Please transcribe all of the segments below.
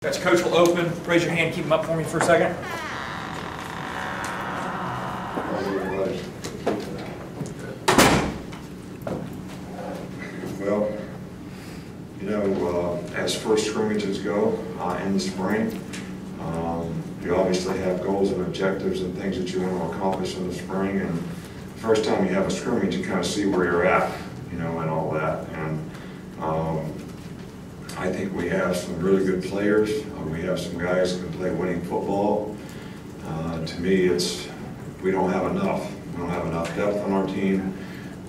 That's coach will open. Raise your hand, keep them up for me for a second. Well, you know, as first scrimmages go in the spring, you obviously have goals and objectives and things that you want to accomplish in the spring. And the first time you have a scrimmage, you kind of see where you're at, you know, and all that. And I think we have some really good players. We have some guys who can play winning football. To me, we don't have enough. We don't have enough depth on our team.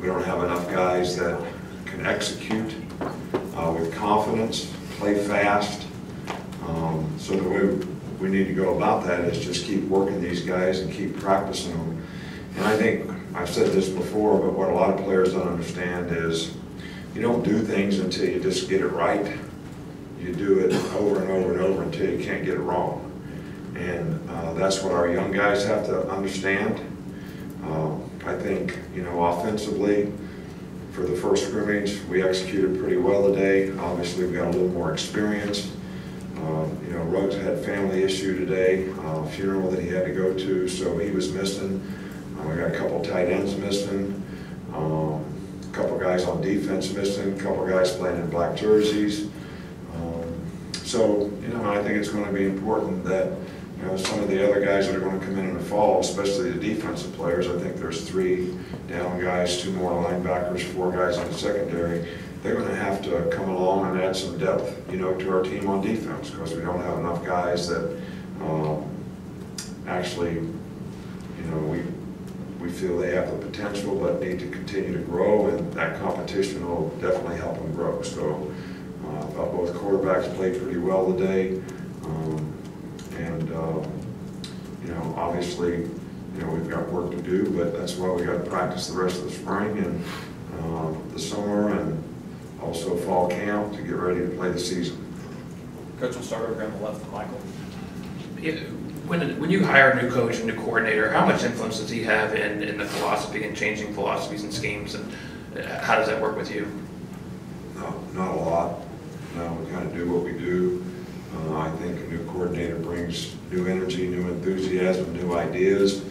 We don't have enough guys that can execute with confidence, play fast. So the way we need to go about that is just keep working these guys and keep practicing them. And I think I've said this before, but what a lot of players don't understand is you don't do things until you just get it right. You do it over and over and over until you can't get it wrong. And that's what our young guys have to understand. I think, you know, offensively, for the first scrimmage, we executed pretty well today. Obviously, we got a little more experience. You know, Ruggs had family issue today, funeral that he had to go to, so he was missing. We got a couple tight ends missing, a couple guys on defense missing, a couple guys playing in black jerseys. So, you know, I think it's going to be important that, you know, some of the other guys that are going to come in the fall, especially the defensive players, I think there's 3 down guys, 2 more linebackers, 4 guys on the secondary. They're going to have to come along and add some depth, you know, to our team on defense, because we don't have enough guys that actually, you know, we feel they have the potential but need to continue to grow, and that competition will definitely help them grow. So I thought both quarterbacks played pretty well today. You know, obviously, you know, we've got work to do, but that's why we got to practice the rest of the spring and the summer and also fall camp to get ready to play the season. Coach will start over on the left with Michael. When you hire a new coach and new coordinator, how much influence does he have in the philosophy and changing philosophies and schemes, and how does that work with you? No, not a lot. No, we kind of do what we do. I think a new coordinator brings new energy, new enthusiasm, new ideas,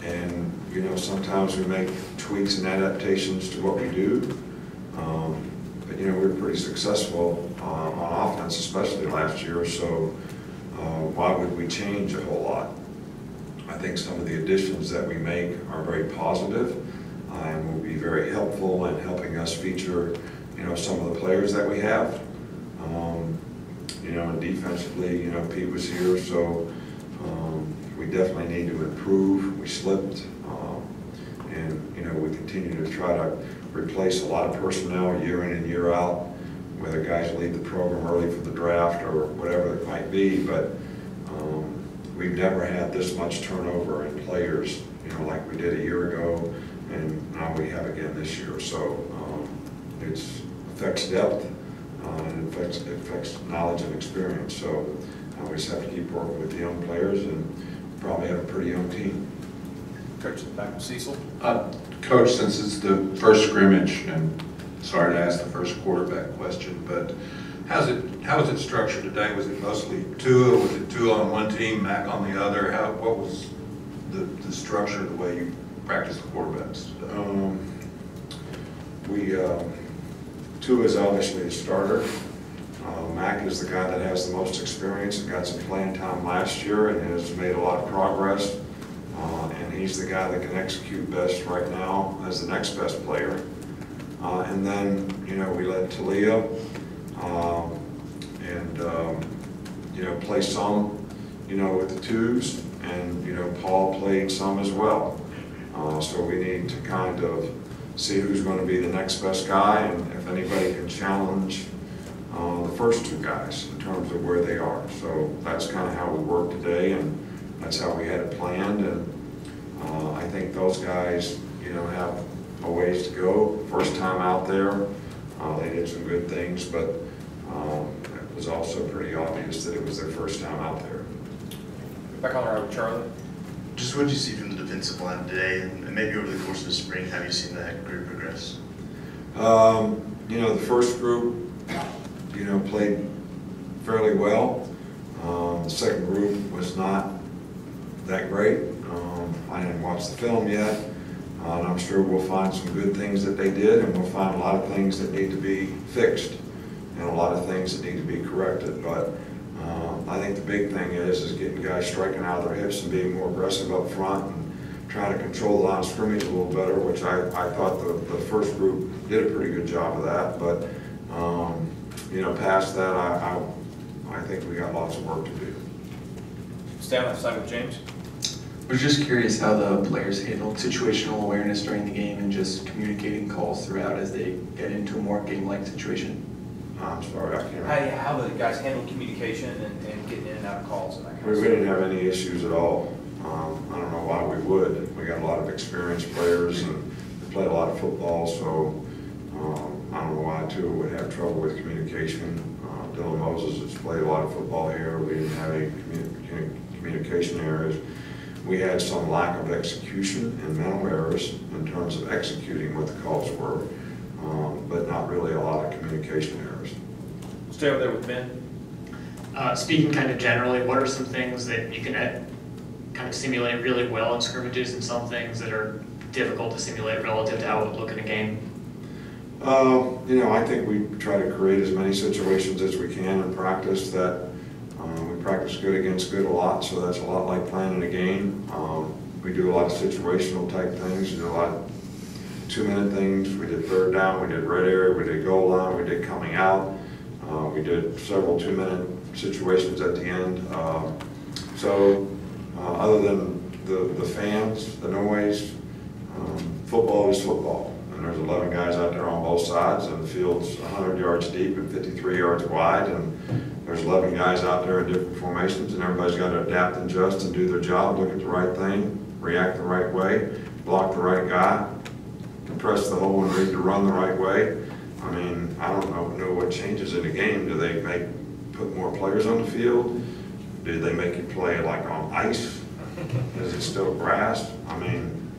and you know, sometimes we make tweaks and adaptations to what we do. But you know, we were pretty successful on offense, especially last year. So why would we change a whole lot? I think some of the additions that we make are very positive and will be very helpful in helping us feature, you know, some of the players that we have. You know, and defensively, you know, Pete was here, so we definitely need to improve. We slipped, and you know, we continue to try to replace a lot of personnel year in and year out, whether guys leave the program early for the draft or whatever it might be. But we've never had this much turnover in players, you know, like we did a year ago, and now we have again this year. So it affects depth. And it affects knowledge and experience. So we just have to keep working with the young players and probably have a pretty young team. Coach, back to Cecil. Coach, since it's the first scrimmage, and sorry to ask the first quarterback question, but how was it structured today? Was it mostly Tua? Was it Tua on one team, Mac on the other? What was the structure, the way you practice the quarterbacks? Tua is obviously a starter. Mac is the guy that has the most experience and got some playing time last year and has made a lot of progress. And he's the guy that can execute best right now as the next best player. And then, you know, we let Talia you know, play some, you know, with the twos, and you know, Paul played some as well. So we need to kind of see who's going to be the next best guy, and if anybody can challenge the first 2 guys in terms of where they are. So that's kind of how we worked today, and that's how we had it planned. And I think those guys, you know, have a ways to go. First time out there, they did some good things, but it was also pretty obvious that it was their first time out there. Back on the right with Charlie. Just what did you see from the defensive line today, and maybe over the course of the spring, have you seen that group progress? You know, the first group, you know, played fairly well. The second group was not that great. I didn't watch the film yet, and I'm sure we'll find some good things that they did, and we'll find a lot of things that need to be fixed and a lot of things that need to be corrected. But I think the big thing is getting guys striking out of their hips and being more aggressive up front and trying to control the line of scrimmage a little better, which I thought the first group did a pretty good job of that. But you know, past that, I think we got lots of work to do. Stay on that side with James. I was just curious how the players handled situational awareness during the game and just communicating calls throughout as they get into a more game-like situation. I'm sorry, I can't. How the guys handle communication and getting in and out of calls and that kind of We stuff? didn't have any issues at all. I don't know why we would. We got a lot of experienced players and they played a lot of football, so I don't know why Tua would have trouble with communication. Dylan Moses has played a lot of football here. We didn't have any communication errors. We had some lack of execution and mental errors in terms of executing what the calls were, but not really a lot of communication errors. Stay over there with Ben. Speaking kind of generally, what are some things that you can kind of simulate really well in scrimmages and some things that are difficult to simulate relative to how it would look in a game? You know, I think we try to create as many situations as we can in practice that we practice good against good a lot, so that's a lot like planning a game. We do a lot of situational type things, we do a lot of 2-minute things. We did third down, we did red area, we did goal line, we did coming out. We did several 2-minute situations at the end. Other than the fans, the noise, football is football. And there's 11 guys out there on both sides, and the field's 100 yards deep and 53 yards wide, and there's 11 guys out there in different formations, and everybody's got to adapt and adjust and do their job, look at the right thing, react the right way, block the right guy, compress the hole and read the run the right way. I mean, I don't know what changes in the game. Do they put more players on the field? Do they make you play like on ice? Is it still grass? I mean,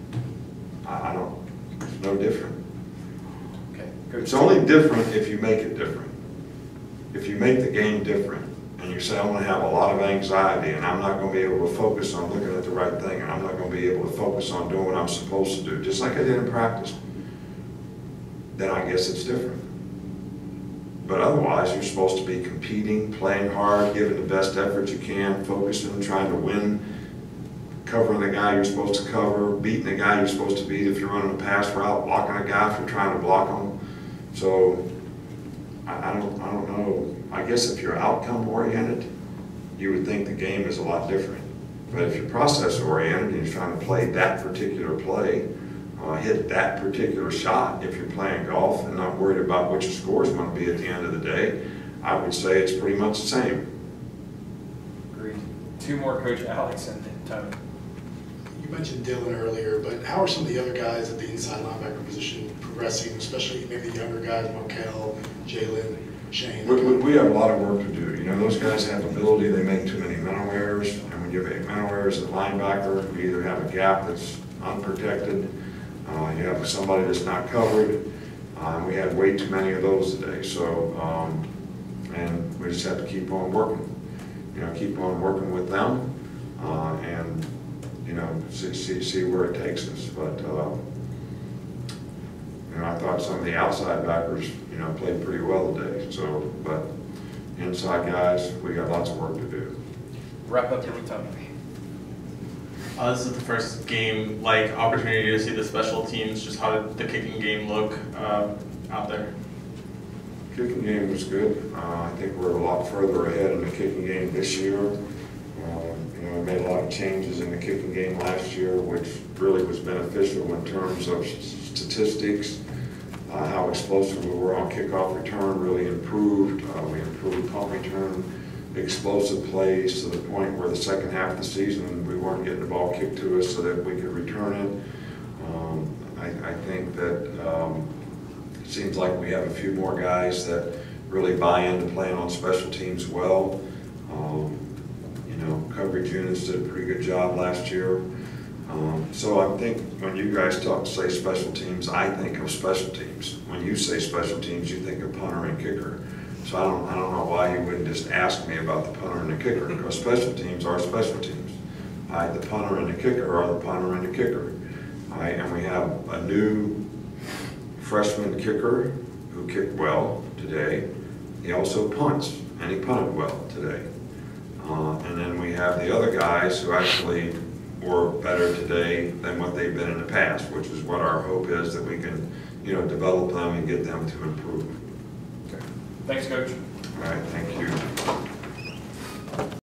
I don't, it's no different. Okay, good. It's only different if you make it different. If you make the game different and you say, I'm going to have a lot of anxiety and I'm not going to be able to focus on looking at the right thing and I'm not going to be able to focus on doing what I'm supposed to do, just like I did in practice, then I guess it's different. But otherwise, you're supposed to be competing, playing hard, giving the best effort you can, focusing, trying to win, covering the guy you're supposed to cover, beating the guy you're supposed to beat if you're running a pass route, blocking a guy if you're trying to block him. So I don't know. I guess if you're outcome oriented, you would think the game is a lot different. But if you're process oriented and you're trying to play that particular play, hit that particular shot, if you're playing golf and not worried about what your score is going to be at the end of the day, I would say it's pretty much the same. Agreed. Two more, Coach Alex and Tony. You mentioned Dylan earlier, but how are some of the other guys at the inside linebacker position progressing, especially maybe the younger guys, Mokel, Jalen, Shane? We have a lot of work to do. You know, those guys have ability, they make too many mental errors, and when you make mental errors at linebacker, you either have a gap that's unprotected, you have somebody that's not covered. We had way too many of those today, so, and we just have to keep on working. You know, keep on working with them, and, you know, see where it takes us. But, you know, I thought some of the outside backers, you know, played pretty well today. So, but inside guys, we got lots of work to do. Wrap up here with Tony. This is the first game-like opportunity to see the special teams. Just how did the kicking game look out there? Kicking game was good. I think we're a lot further ahead in the kicking game this year. You know, we made a lot of changes in the kicking game last year, which really was beneficial in terms of statistics. How explosive we were on kickoff return really improved. We improved punt return, explosive plays to the point where the second half of the season we weren't getting the ball kicked to us so that we could return it. I think that it seems like we have a few more guys that really buy into playing on special teams well. You know, coverage units did a pretty good job last year. So I think when you guys say special teams, I think of special teams. When you say special teams, you think of punter and kicker. So I don't know why he wouldn't just ask me about the punter and the kicker, because special teams are special teams. The punter and the kicker are the punter and the kicker. And we have a new freshman kicker who kicked well today. He also punts, and he punted well today. And then we have the other guys who actually were better today than what they've been in the past, which is what our hope is, that we can, develop them and get them to improve. Okay. Thanks, Coach. All right, thank you.